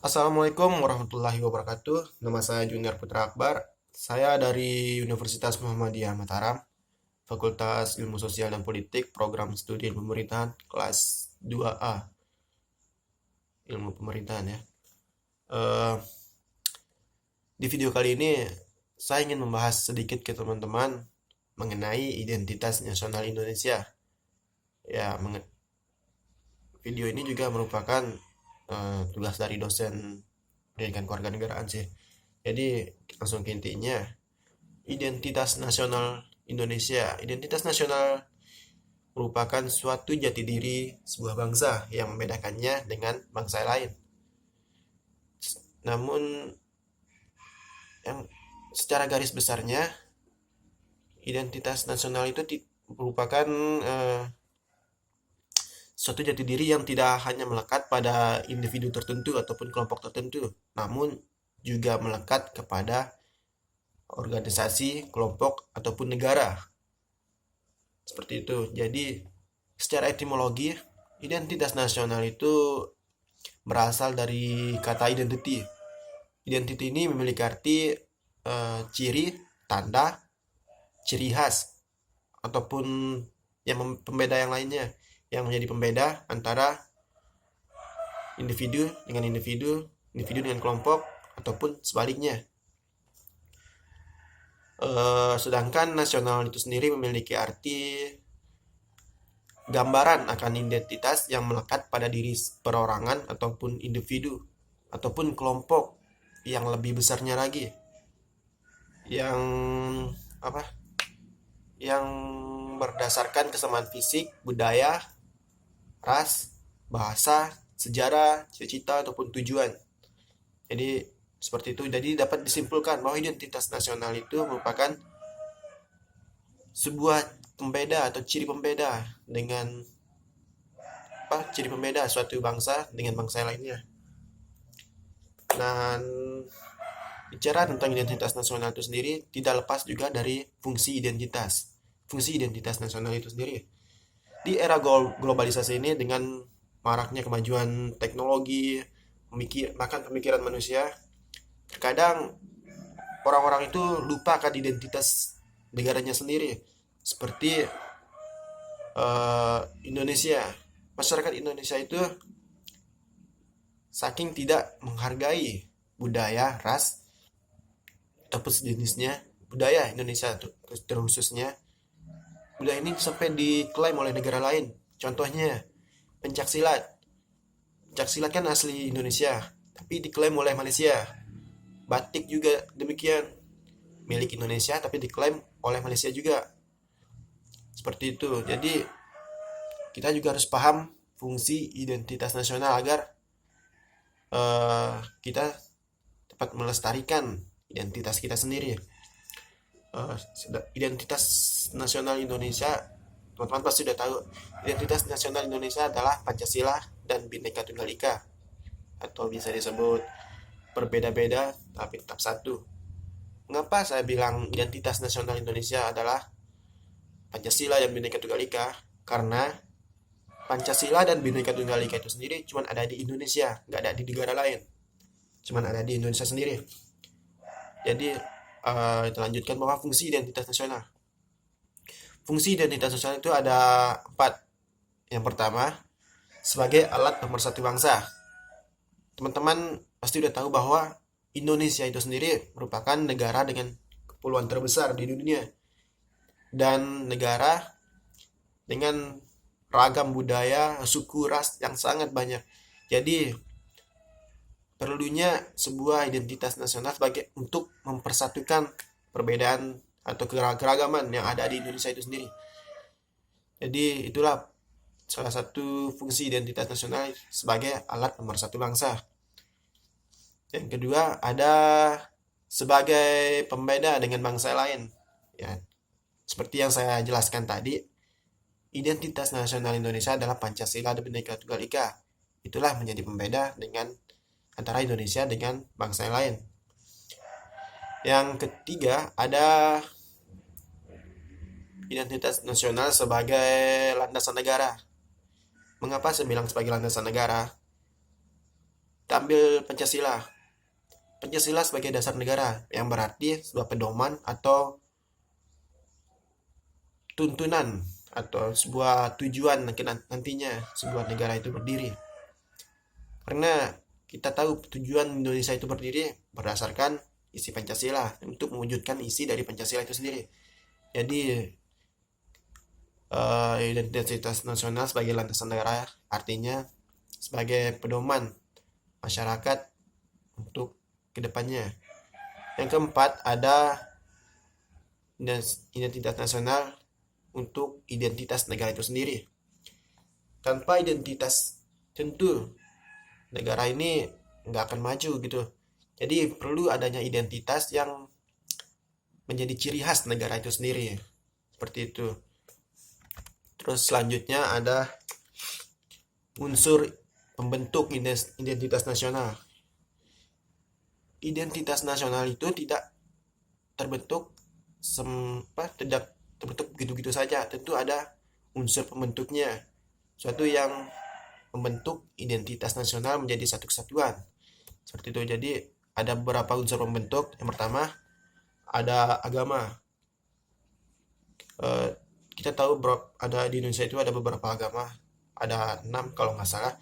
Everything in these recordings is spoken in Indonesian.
Assalamualaikum warahmatullahi wabarakatuh. Nama saya Junior Putra Akbar. Saya dari Universitas Muhammadiyah Mataram, Fakultas Ilmu Sosial dan Politik, Program Studi Pemerintahan, kelas 2A, Ilmu Pemerintahan ya. Eh, di video kali ini, saya ingin membahas sedikit ke teman-teman mengenai identitas nasional Indonesia. Ya, video ini juga merupakan tugas dari dosen pendidikan kewarganegaraan sih. Jadi langsung ke intinya, identitas nasional Indonesia. Identitas nasional merupakan suatu jati diri sebuah bangsa yang membedakannya dengan bangsa lain. Namun yang secara garis besarnya, identitas nasional itu merupakan suatu jati diri yang tidak hanya melekat pada individu tertentu ataupun kelompok tertentu, namun juga melekat kepada organisasi, kelompok, ataupun negara. Seperti itu. Jadi, secara etimologi, identitas nasional itu berasal dari kata identity. Identity ini memiliki arti ciri, tanda, ciri khas, ataupun yang pembeda yang lainnya, yang menjadi pembeda antara individu dengan individu, individu dengan kelompok, ataupun sebaliknya. Sedangkan nasional itu sendiri memiliki arti gambaran akan identitas yang melekat pada diri perorangan ataupun individu ataupun kelompok yang lebih besarnya lagi, yang apa yang berdasarkan kesamaan fisik, budaya, ras, bahasa, sejarah, cita-cita ataupun tujuan. Jadi seperti itu. Jadi dapat disimpulkan bahwa identitas nasional itu merupakan sebuah pembeda atau ciri pembeda dengan ciri pembeda suatu bangsa dengan bangsa lainnya. Dan bicara tentang identitas nasional itu sendiri tidak lepas juga dari fungsi identitas. Fungsi identitas nasional itu sendiri. Di era globalisasi ini dengan maraknya kemajuan teknologi, bahkan pemikiran manusia, terkadang orang-orang itu lupa akan identitas negaranya sendiri. Seperti Indonesia. Masyarakat Indonesia itu saking tidak menghargai budaya, ras, ataupun sejenisnya, budaya Indonesia terkhususnya, budaya ini sampai diklaim oleh negara lain. Contohnya, pencak silat. Pencak silat kan asli Indonesia, tapi diklaim oleh Malaysia. Batik juga demikian, milik Indonesia tapi diklaim oleh Malaysia juga. Seperti itu. Jadi kita juga harus paham fungsi identitas nasional agar kita dapat melestarikan identitas kita sendiri. Identitas nasional Indonesia, teman-teman pasti sudah tahu, identitas nasional Indonesia adalah Pancasila dan Bhinneka Tunggal Ika, atau bisa disebut berbeda-beda tapi tetap satu. Mengapa saya bilang identitas nasional Indonesia adalah Pancasila dan Bhinneka Tunggal Ika? Karena Pancasila dan Bhinneka Tunggal Ika itu sendiri cuma ada di Indonesia, nggak ada di negara lain. Cuma ada di Indonesia sendiri. Jadi kita lanjutkan bahwa fungsi identitas nasional. Fungsi identitas nasional itu ada 4. Yang pertama, sebagai alat pemersatu bangsa. Teman-teman pasti udah tahu bahwa Indonesia itu sendiri merupakan negara dengan kepulauan terbesar di dunia. Dan negara dengan ragam budaya, suku, ras yang sangat banyak. Jadi perlunya sebuah identitas nasional sebagai untuk mempersatukan perbedaan atau keragaman yang ada di Indonesia itu sendiri. Jadi itulah salah satu fungsi identitas nasional sebagai alat pemersatu bangsa. Yang kedua ada sebagai pembeda dengan bangsa lain. Ya, seperti yang saya jelaskan tadi, identitas nasional Indonesia adalah Pancasila dan Bhinneka Tunggal Ika. Itulah menjadi pembeda dengan antara Indonesia dengan bangsa yang lain. Yang ketiga ada identitas nasional sebagai landasan negara. Mengapa saya bilang sebagai landasan negara? Kita ambil Pancasila. Pancasila sebagai dasar negara, yang berarti sebuah pedoman atau tuntunan atau sebuah tujuan nantinya sebuah negara itu berdiri. Karena kita tahu tujuan Indonesia itu berdiri berdasarkan isi Pancasila untuk mewujudkan isi dari Pancasila itu sendiri. Jadi identitas nasional sebagai landasan negara artinya sebagai pedoman masyarakat untuk kedepannya. Yang keempat ada identitas nasional untuk identitas negara itu sendiri. Tanpa identitas tentu negara ini nggak akan maju gitu. Jadi perlu adanya identitas yang menjadi ciri khas negara itu sendiri. Seperti itu. Terus selanjutnya ada unsur pembentuk identitas nasional. Identitas nasional itu tidak terbentuk tidak terbentuk begitu-begitu saja. Tentu ada unsur pembentuknya. Suatu yang membentuk identitas nasional menjadi satu kesatuan. Seperti itu. Jadi ada beberapa unsur pembentuk. Yang pertama ada agama. Kita tahu ada di Indonesia itu ada beberapa agama. Ada 6 kalau nggak salah.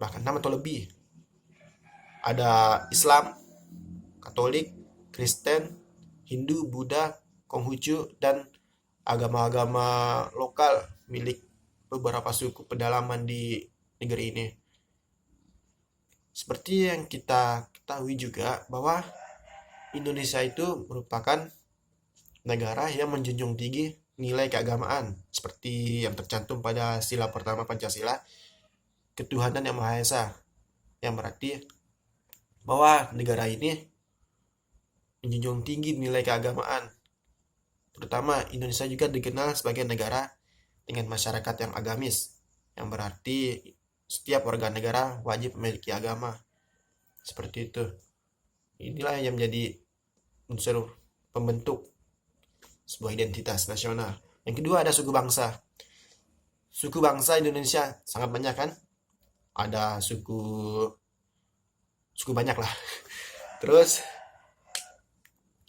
Bahkan 6 atau lebih. Ada Islam, Katolik, Kristen, Hindu, Buddha, Konghucu, dan agama-agama lokal milik beberapa suku pedalaman di negeri ini. Seperti yang kita ketahui juga bahwa Indonesia itu merupakan negara yang menjunjung tinggi nilai keagamaan seperti yang tercantum pada sila pertama Pancasila, ketuhanan yang Maha Esa, yang berarti bahwa negara ini menjunjung tinggi nilai keagamaan. Terutama Indonesia juga dikenal sebagai negara dengan masyarakat yang agamis, yang berarti setiap warga negara wajib memiliki agama. Seperti itu. Inilah yang menjadi unsur pembentuk sebuah identitas nasional. Yang kedua ada suku bangsa. Suku bangsa Indonesia sangat banyak kan? Ada suku banyak lah. Terus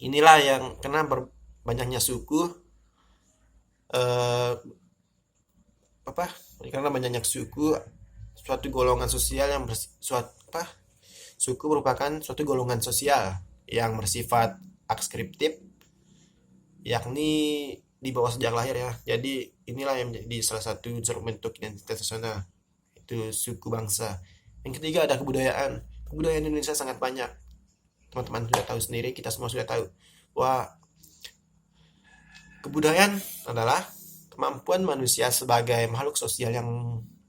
inilah yang karena banyaknya suku karena banyaknya suku suatu golongan sosial yang suku merupakan suatu golongan sosial yang bersifat adskriptif, yakni di bawah sejak lahir ya. Jadi inilah yang menjadi salah satu unsur bentuk identitas nasional, itu suku bangsa. Yang ketiga ada kebudayaan. Kebudayaan Indonesia sangat banyak. Teman-teman sudah tahu sendiri, kita semua sudah tahu bahwa kebudayaan adalah kemampuan manusia sebagai makhluk sosial yang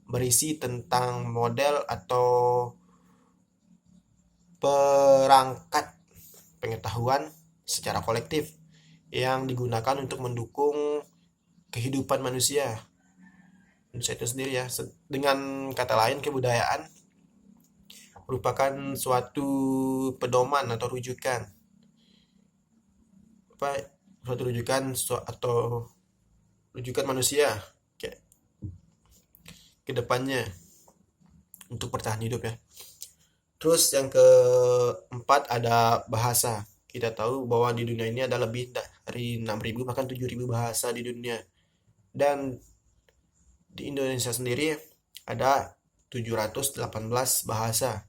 berisi tentang model atau perangkat pengetahuan secara kolektif yang digunakan untuk mendukung kehidupan manusia itu sendiri ya. Dengan kata lain, kebudayaan merupakan suatu pedoman atau rujukan atau rujukan manusia ke depannya untuk bertahan hidup ya. Terus yang keempat ada bahasa. Kita tahu bahwa di dunia ini ada lebih dari 6.000 bahkan 7.000 bahasa di dunia. Dan di Indonesia sendiri ada 718 bahasa.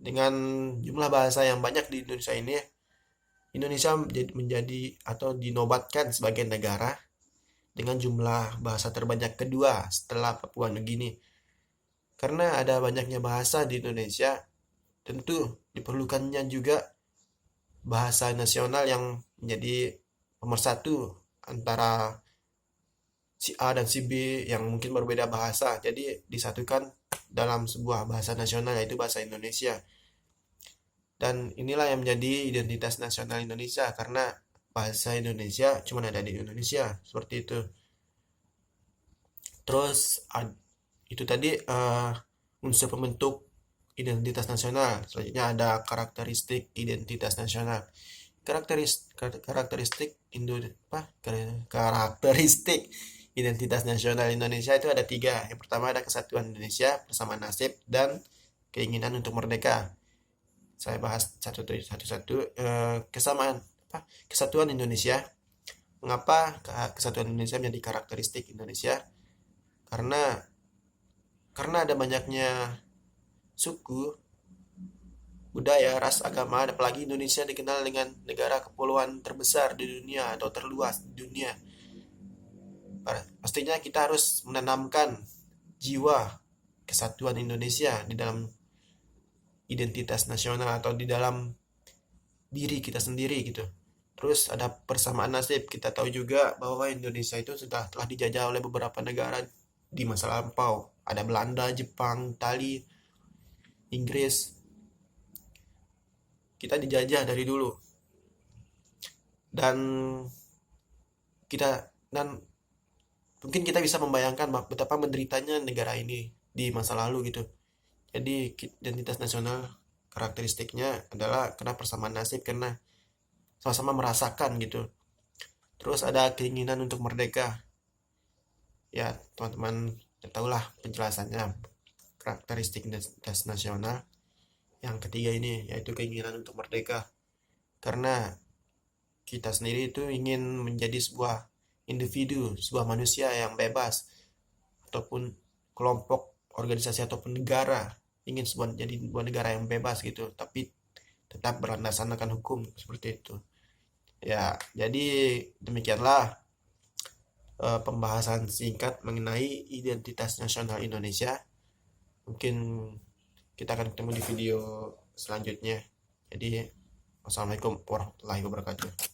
Dengan jumlah bahasa yang banyak di Indonesia ini, Indonesia menjadi atau dinobatkan sebagai negara dengan jumlah bahasa terbanyak kedua setelah Papua Nugini. Karena ada banyaknya bahasa di Indonesia, tentu diperlukannya juga bahasa nasional yang menjadi nomor satu antara si A dan si B yang mungkin berbeda bahasa. Jadi disatukan dalam sebuah bahasa nasional, yaitu bahasa Indonesia. Dan inilah yang menjadi identitas nasional Indonesia, karena bahasa Indonesia cuma ada di Indonesia. Seperti itu. Terus itu tadi unsur pembentuk identitas nasional. Selanjutnya ada karakteristik identitas nasional. Karakteristik identitas nasional Indonesia itu ada 3. Yang pertama ada kesatuan Indonesia bersama nasib dan keinginan untuk merdeka. Saya bahas satu-satu. Kesatuan Indonesia. Mengapa kesatuan Indonesia menjadi karakteristik Indonesia? Karena ada banyaknya suku, budaya, ras, agama, apalagi Indonesia dikenal dengan negara kepulauan terbesar di dunia atau terluas di dunia. Pastinya kita harus menanamkan jiwa kesatuan Indonesia di dalam identitas nasional atau di dalam diri kita sendiri gitu. Terus ada persamaan nasib. Kita tahu juga bahwa Indonesia itu telah dijajah oleh beberapa negara di masa lampau. Ada Belanda, Jepang, Itali, Inggris. Kita dijajah dari dulu. Dan mungkin kita bisa membayangkan betapa menderitanya negara ini di masa lalu gitu. Jadi identitas nasional karakteristiknya adalah karena persamaan nasib, karena sama-sama merasakan gitu. Terus ada keinginan untuk merdeka. Ya, teman-teman tahulah penjelasannya. Karakteristik identitas nasional yang ketiga ini yaitu keinginan untuk merdeka. Karena kita sendiri itu ingin menjadi sebuah individu, sebuah manusia yang bebas, ataupun kelompok, organisasi ataupun negara ingin jadi sebuah negara yang bebas gitu, tapi tetap berlandaskan hukum seperti itu. Ya, jadi demikianlah pembahasan singkat mengenai identitas nasional Indonesia. Mungkin kita akan ketemu di video selanjutnya. Jadi, wassalamualaikum warahmatullahi wabarakatuh.